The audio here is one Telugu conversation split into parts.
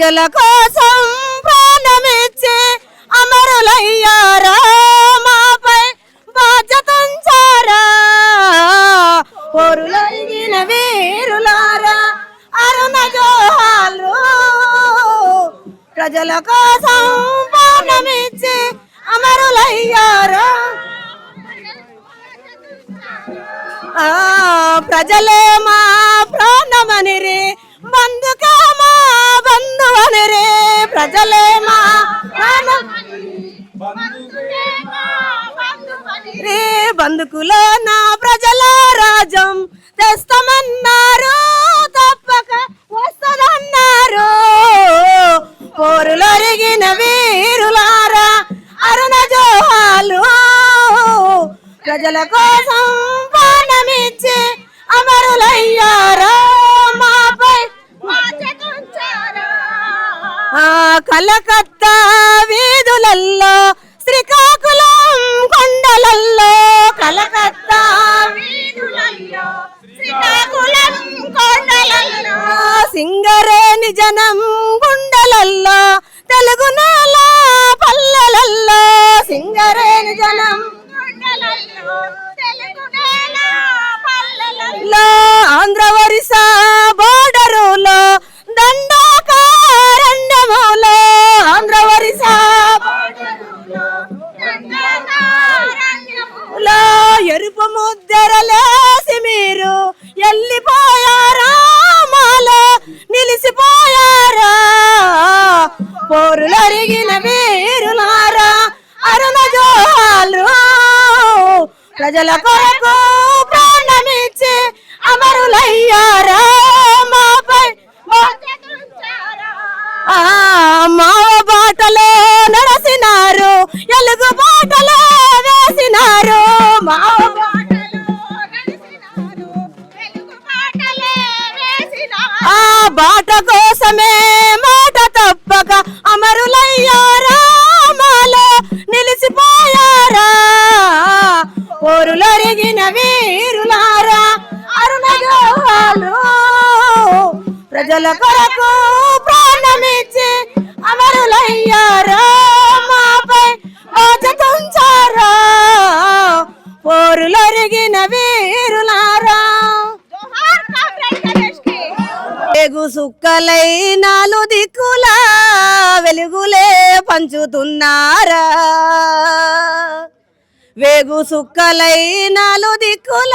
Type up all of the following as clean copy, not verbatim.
ప్రజల కోసం ప్రాణమిచ్చి అమరులయ్యారా, మాపై బాధ్యతుంచారా. పోరులొరిగిన వీరులారా అరుణ జోహార్లు. ప్రజల కోసం ప్రాణమిచ్చి అమరులయ్యారా. ప్రజలే మా ప్రాణమనిరే, బంధుకే మా బంధువనిరే. ప్రజలే మా రే బంధుకులో నా ప్రజల రాజ్యం తెస్తామన్నారు, తప్పక వస్తదన్నారు. పోరులొరిగిన వీరులారా అరుణ జోహార్లు. ప్రజల కోసం ప్రాణమిచ్చి అమరులయ్యారా, మాపై కలకత్తా వీధులల్లో, శ్రీకాకుళం కొండలల్లో. కలకత్తా వీధులల్లో, శ్రీకాకుళం కొండలల్లో. సింగరేణి జనం గుండెలల్లో, తెలుగు నేల పల్లెలల్లో. సింగరేణి జనం గుండెలల్లో, తెలుగు నేల పల్లెలల్లో. ఆంధ్ర ఒరిస్సా బోర్డరులో, దండకారణ్యములో. ఆంధ్ర ఒరిస్సా ఎరుపు ముద్దరలేసి మీరు వెళ్ళిపోయారా, మాలో నిలిసిపోయారా. పోరులొరిగిన వీరులారా అరుణ జోహార్లు. ప్రజల కొరకు ప్రాణమిచ్చి అమరులయ్యారా, మాపై మావ బాటలో నడసినారు, ఎలుగు బాటలో వేసినారు. మావ ఆ బాట కోసమే మాట తప్పక అమరులయ్యారా, మాలో నిలిసిపోయారా. పోరులొరిగిన వీరులారా అరుణ జోహార్లు. ప్రజల కొరకు ప్రాణమిచ్చి అమరులయ్యారా, మాపై బాధ్యతుంచారా. పోరులొరిగిన వీరులారా వేగు సుక్కలై నాలుగు దిక్కుల వెలుగులే పంచుతున్నారా. వేగు సుక్కలై నాలుగు దిక్కుల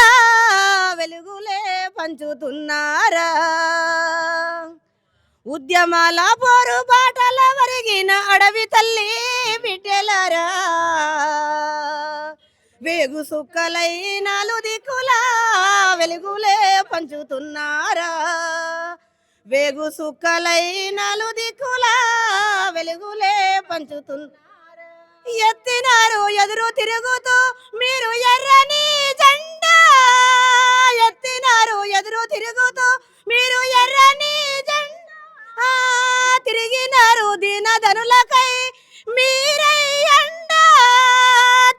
వెలుగులే పంచుతున్నారా. ఉద్యమాల పోరు బాటల వరిగిన అడవి తల్లి బిడ్డలారా. వేగు సుక్కలై నాలుగు దిక్కుల వెలుగులే పంచుతున్నారా. వేగు సుక్కలై నాలుగు దిక్కుల వెలుగులే పంచుతున్నారా. ఎత్తినారు ఎదురు తిరుగుతూ మీరు ఎర్రని జెండా. ఎత్తినారు ఎదురు తిరుగుతూ మీరు ఎర్రని జెండా. తిరిగినారు దీనధనులకై మీరై అండా.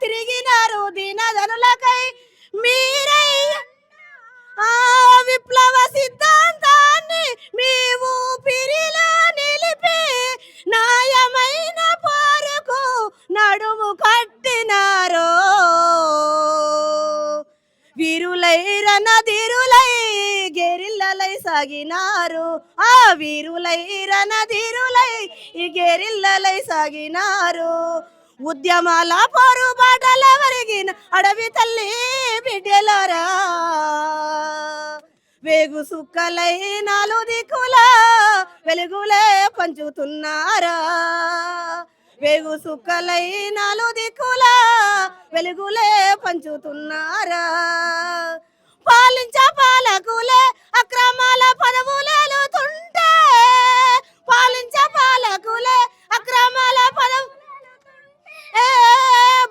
తిరిగినారు దీనధనులకై మీరై. విప్లవ సిద్ధాంతాన్ని మీ ఊపిరిలో నిలిపి న్యాయమైన పోరుకు నడుము కట్టినారో. వీరులై రణధీరులై గెరిల్లలై సాగినారు. ఆ వీరులై రణధీరులై గెరిల్లలై సాగినారు. ఉద్యమాల పోరు బాటల వరిగిన అడవి తల్లి బిడ్డలారా. వేగు సుక్కలై నాలుగు దిక్కుల వెలుగులే పంచుతున్నారా. వేగు సుక్కలై నాలుగు దిక్కుల వెలుగులే పంచుతున్నారా. పాలించ పాలకులే అక్రమాల పదవులేలుతుంటే. పాలించ పాలకులే అక్రమాల పదవు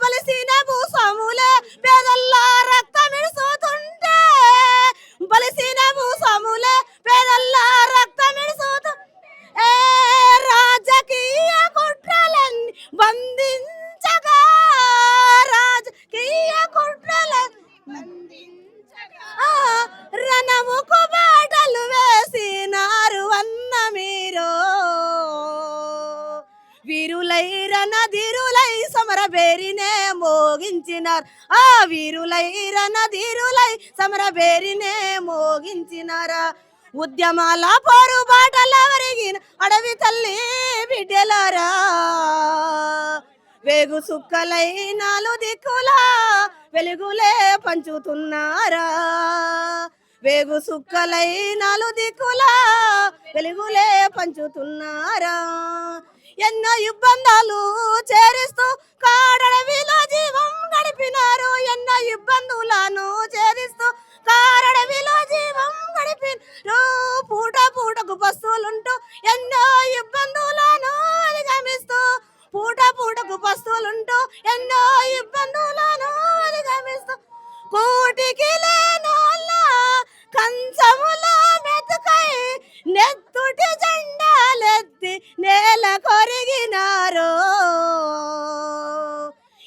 బలిసిన భూస్వాములే పేదల్ల రక్తమిడుస్తుంటే. బలిసిన భూస్వాములే పేదల్ల రక్తమిడుస్తుంటే. రాజకీయ కుట్రలన్నీ బంధించగా. రాజకీయ కుట్రలన్నీ రణముకు బాటలు వేసినారు అన్న మీరు. రణధీరులై సమరబేరినే మోగించినారు ఆ వీరులై రణధీరులై సమరబేరినే మోగించినారా ఉద్యమాల పోరుబాటల వరిగిన అడవి తల్లి బిడ్డలారా వేగు సుక్కలై నాలు దిక్కులా వెలుగులే పంచుతున్నారా వేగు సుక్కలై నాలు దిక్కులా వెలుగులే పంచుతున్నారా ఎన్నో ఇబ్బందులు చేరిస్తూ కారడవిలో జీవం గడిపినారు ఎన్నో ఇబ్బందులను చేరిస్తూ కారడవిలో జీవం గడిపినారు పూట పూటకు పస్తులుంటూ ఎన్నో ఇబ్బందులను అధిగమిస్తూ పూట పూటకు పస్తులుంటూ ఎన్నో ఇబ్బందులను అధిగమిస్తూ కోటికి లేనోళ్ళ కంచముల మెతుకై నెత్తుటి జెండాలెత్తి నేల కొరిగినారు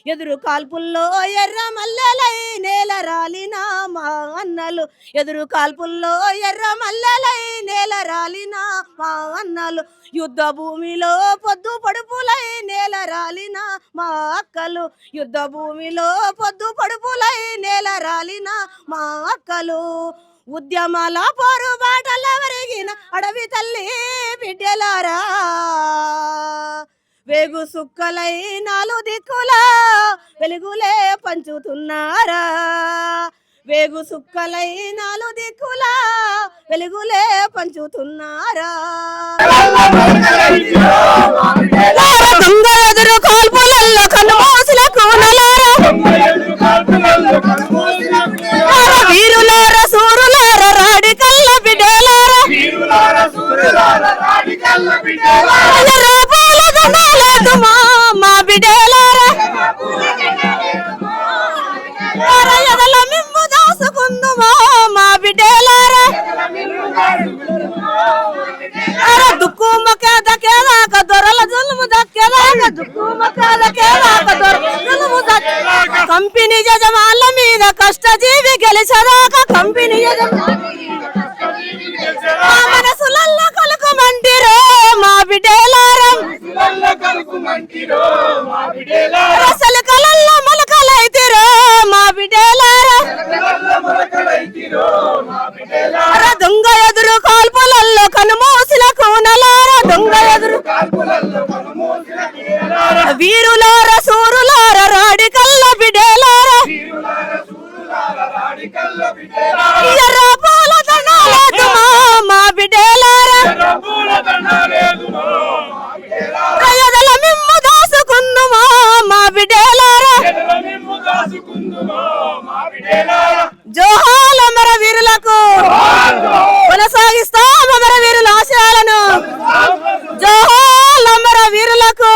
ఎదురు కాల్పుల్లో ఎర్ర మల్లెలై నేల రాలిన మా అన్నలు ఎదురు కాల్పుల్లో ఎర్ర మల్లెలై నేల రాలిన మా అన్నలు యుద్ధ భూమిలో పొద్దు పడుపులై నేల రాలిన మా అక్కలు యుద్ధ భూమిలో పొద్దు పడుపులై నేల రాలిన మా అక్కలు ఉద్యమాల పోరుబాటల వరిగిన అడవి తల్లి బిడ్డలారా వేగు సుక్కలై నాలు దిక్కులా వెలుగులే పంచుతున్నారా వేగు సుక్కలై నాలు దిక్కులా వెలుగులే పంచుతున్నారా దొంగ ఎదురు కాల్పులలో కన్నుమూసిన కూనలారా వీరులారా సూరులారా రాడికల్ల బిడ్డలారా మా బిడ్డలారా ఎదల మిమ్ము దాసుకుందుమా మా బిడ్డలారా దుక్కు మకేదాక దొరల జులుము దక్కేదాక దుక్కు మకేదాక దొరల జులుము దక్కేదాక కంపెనీ యజమానుల మీద కష్టజీవి గెలిచదాక కంపెనీ మనసులల్లో కలుకుమంటిరో మా బిడ్డలారా అసలు కలల్లో మొలకలైతిరో మా బిడ్డలారా దొంగ ఎదురు కాల్పులల్లో కనుమూసిన కూనలారా దొంగ ఎదురు వీరులారా సూరులారా రాడికల్ల బిడ్డలారా ఎర్ర పూల దండాలేదు మా బిడ్డలారా ఎదల మిమ్ము దాసుకుందుమా మా బిడ్డలారా జోహాల అమర వీరులకు కొనసాగిస్తాం అమర వీరుల ఆశయాలను జోహాల అమర వీరులకు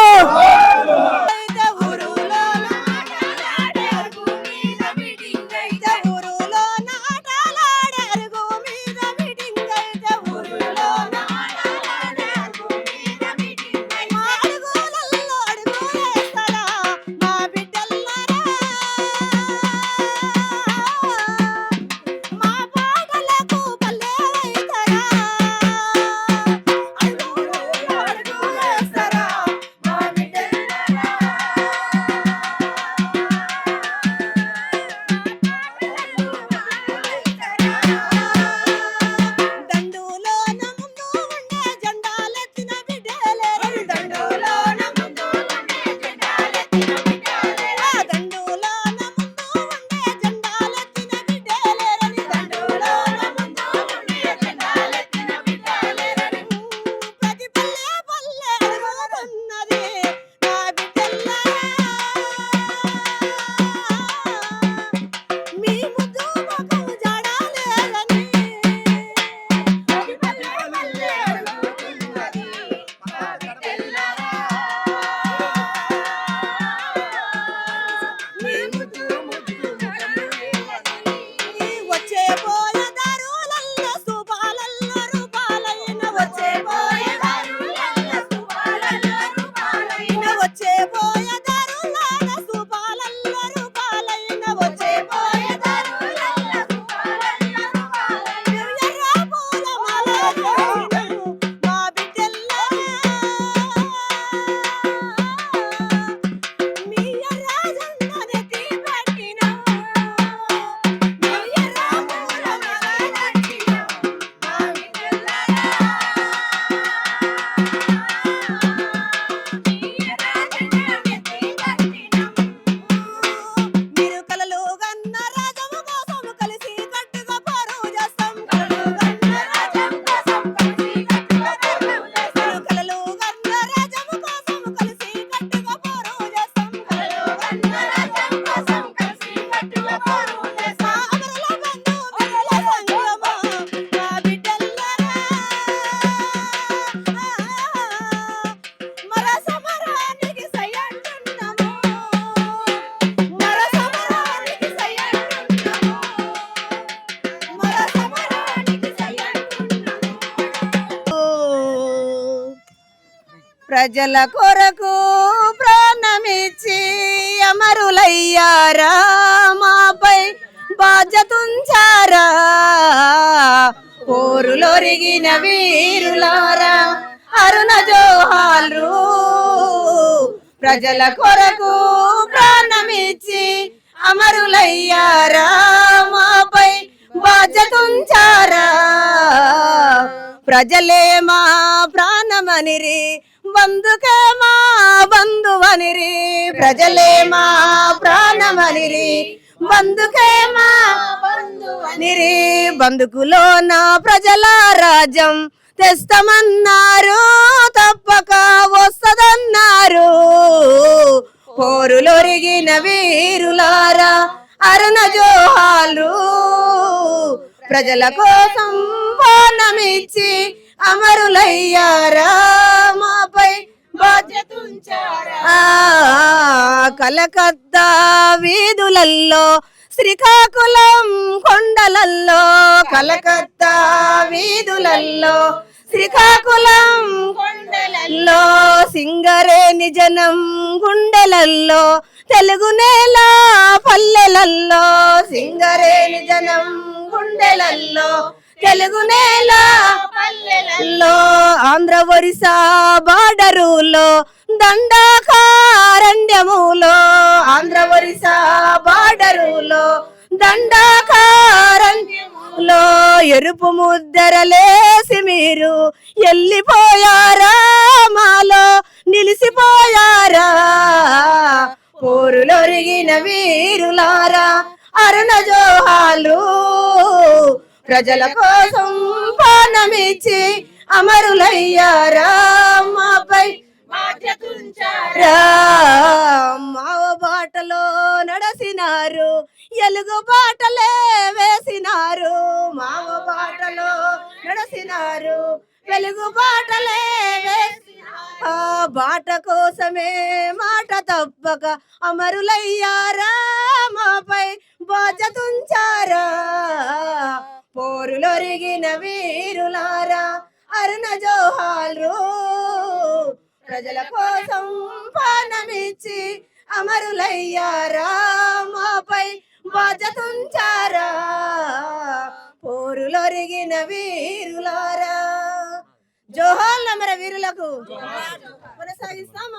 ప్రజల కొరకు ప్రాణమిచ్చి అమరులయ్యారా మాపై బాధ్యతుంచారా పోరులొరిగిన వీరులారా అరుణ జోహాలు ప్రజల కొరకు ప్రాణమిచ్చి అమరులయ్యారా మాపై బాధ్యతుంచారా ప్రజలే మా ప్రాణమనిరి బంధుకే మా బంధువనిరి ప్రజలే మా ప్రాణమనిరి బంధుకే మా బంధువనిరి బంధుకులో నా ప్రజల రాజ్యం తెస్తమన్నారు తప్పక వస్తదన్నారు పోరులొరిగిన వీరులారా అరుణ జోహాలు ప్రజల కోసం ప్రాణమిచ్చి అమరులయ్యారా మాపై బాధ్యతుంచారా కలకత్తా వీధులల్లో శ్రీకాకుళం కొండలల్లో కలకత్తా వీధులల్లో శ్రీకాకుళం కొండలల్లో సింగరేణి జనం గుండెలల్లో తెలుగు నేల పల్లెలల్లో సింగరేణి జనం గుండెలల్లో తెలుగు నేల పల్లెలల్లో ఆంధ్ర ఒరిస్సా బార్డరులో దండకారణ్యములో ఆంధ్ర ఒరిస్సా బార్డరులో దండకారణ్యములో ఎరుపు ముద్దరలేసి మీరు ఎల్లిపోయారా మాలో నిలిసిపోయారా పోరులొరిగిన వీరులారా అరుణ జోహాలు ప్రజల కోసం ప్రాణమిచ్చి అమరులయ్యారా మాపై బాధ్యతుంచారా మావ బాటలో నడసినారు ఎలుగు బాటలే వేసినారు మావ బాటలో నడసినారు వెలుగు బాటలే ఆ బాట కోసమే మాట తప్పక అమరులయ్యారా మాపై బాధ్యతుంచారా పోరులొరిగిన వీరులారా అరుణ జోహాలు ప్రజల కోసం ప్రాణమిచ్చి అమరులయ్యారా మాపై బాధ్యతుంచారా పోరులొరిగిన వీరులారా జోహాల్ అమర వీరులకు కొనసాగిస్తాం.